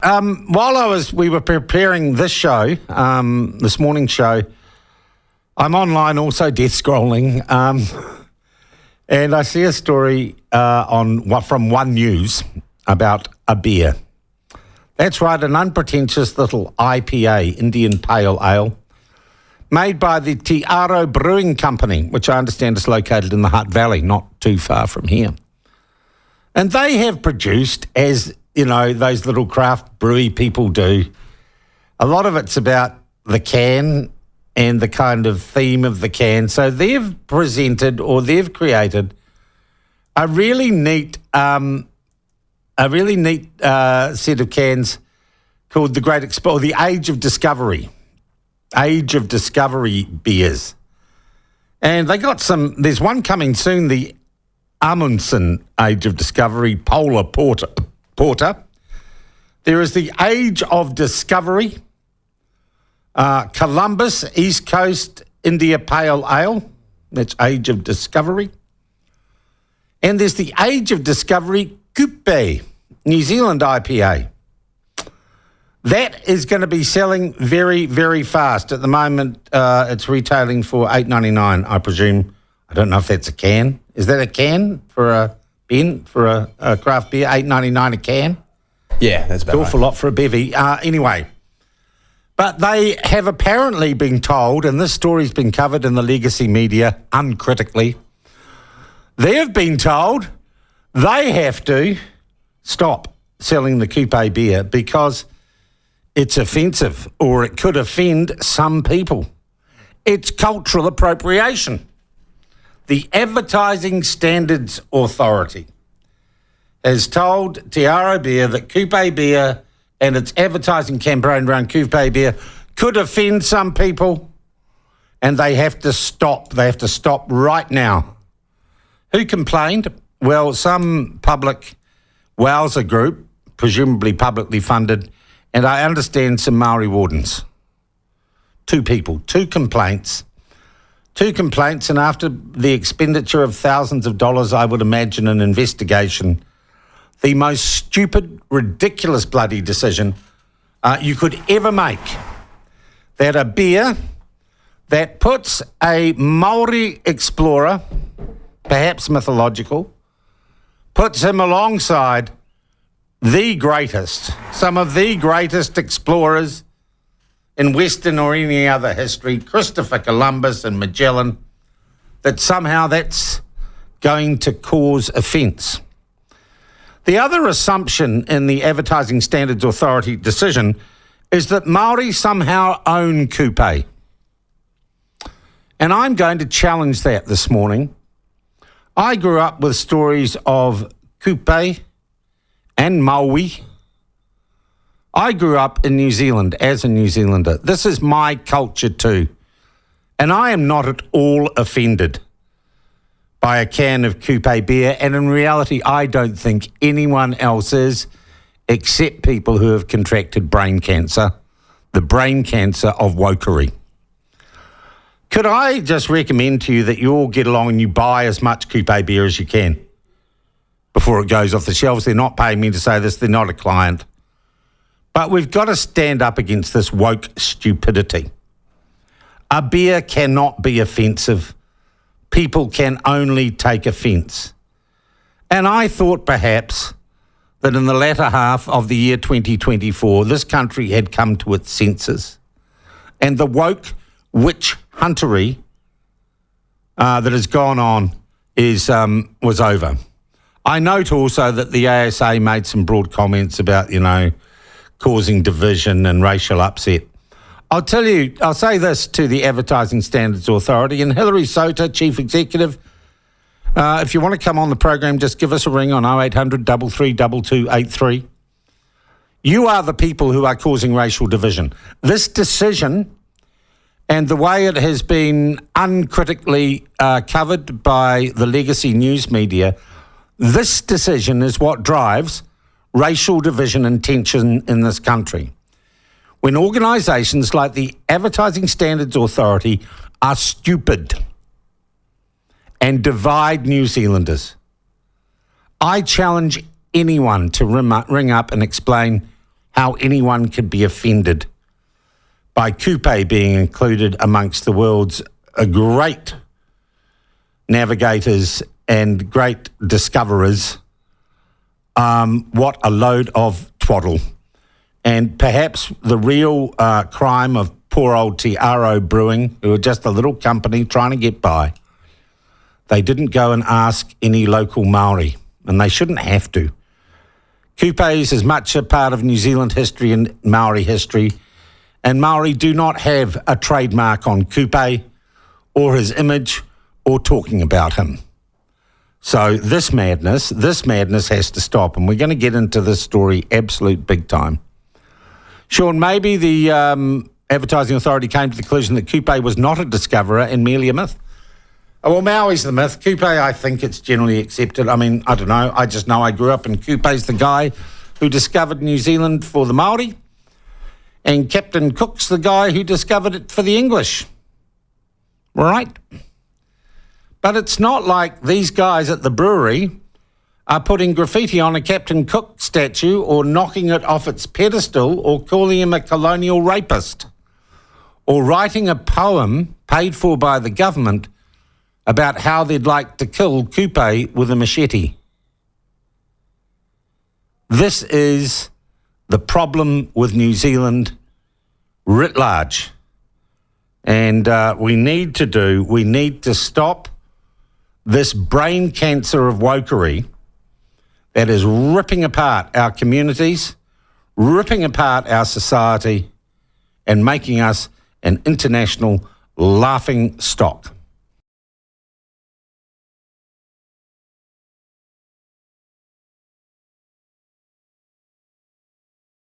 While we were preparing this show, this morning's show, I'm online also death scrolling, and I see a story from One News about a beer. That's right, an unpretentious little IPA, Indian Pale Ale, made by the Te Aro Brewing Company, which I understand is located in the Hutt Valley, not too far from here. And they have produced, as you know, those little craft brewery people do, a lot of it's about the can and the kind of theme of the can. So they've presented, or they've created, a really neat set of cans called the Age of Discovery. Age of Discovery beers. And they got there's one coming soon, the Amundsen Age of Discovery Polar Porter. There is the Age of Discovery Columbus East Coast India Pale Ale. That's Age of Discovery. And there's the Age of Discovery Kupe New Zealand IPA. That is going to be selling very, very fast. At the moment, it's retailing for $8.99, I presume. I don't know if that's a can. Is that a can for a bin, for a craft beer? $8.99 a can? Yeah, that's about an awful lot for a bevy. Anyway, but they have apparently been told, and this story's been covered in the legacy media uncritically, they have been told they have to stop selling the Kupe beer because it's offensive, or it could offend some people. It's cultural appropriation. The Advertising Standards Authority has told Te Aro Beer that Kupe beer and its advertising campaign around Kupe beer could offend some people, and they have to stop. They have to stop right now. Who complained? Well, some public wowser group, presumably publicly funded, and I understand some Maori wardens. Two complaints, and after the expenditure of thousands of dollars, I would imagine an investigation, the most stupid, ridiculous bloody decision you could ever make, that a beer that puts a Maori explorer, perhaps mythological, puts him alongside some of the greatest explorers in Western or any other history, Christopher Columbus and Magellan, that somehow that's going to cause offence. The other assumption in the Advertising Standards Authority decision is that Māori somehow own Kupe. And I'm going to challenge that this morning. I grew up with stories of Kupe and Maui. I grew up in New Zealand as a New Zealander. This is my culture too. And I am not at all offended by a can of Kupe beer. And in reality, I don't think anyone else is, except people who have contracted brain cancer, the brain cancer of wokery. Could I just recommend to you that you all get along and you buy as much Kupe beer as you can before it goes off the shelves? They're not paying me to say this. They're not a client. But we've got to stand up against this woke stupidity. A beer cannot be offensive. People can only take offence. And I thought perhaps that in the latter half of the year 2024, this country had come to its senses. And the woke witch huntery that has gone on was over. I note also that the ASA made some broad comments about, causing division and racial upset. I'll say this to the Advertising Standards Authority, and Hilary Sota, Chief Executive, if you want to come on the program, just give us a ring on 0800 3322 83. You are the people who are causing racial division. This decision and the way it has been uncritically covered by the legacy news media, this decision is what drives racial division and tension in this country. When organisations like the Advertising Standards Authority are stupid and divide New Zealanders, I challenge anyone to ring up and explain how anyone could be offended by Kupe being included amongst the world's great navigators and great discoverers. What a load of twaddle. And perhaps the real crime of poor old Tiaro Brewing, who are just a little company trying to get by. They didn't go and ask any local Māori, and they shouldn't have to. Kupe is as much a part of New Zealand history and Māori history, and Māori do not have a trademark on Kupe or his image or talking about him. So this madness has to stop, and we're going to get into this story absolute big time. Sean, maybe the Advertising Authority came to the conclusion that Kupe was not a discoverer and merely a myth. Oh, well, Maui's the myth. Kupe, I think it's generally accepted. I mean, I don't know. I just know I grew up and Kupe's the guy who discovered New Zealand for the Māori, and Captain Cook's the guy who discovered it for the English. Right? But it's not like these guys at the brewery are putting graffiti on a Captain Cook statue or knocking it off its pedestal or calling him a colonial rapist or writing a poem paid for by the government about how they'd like to kill Kupe with a machete. This is the problem with New Zealand writ large. And we need to stop this brain cancer of wokery that is ripping apart our communities, ripping apart our society, and making us an international laughing stock.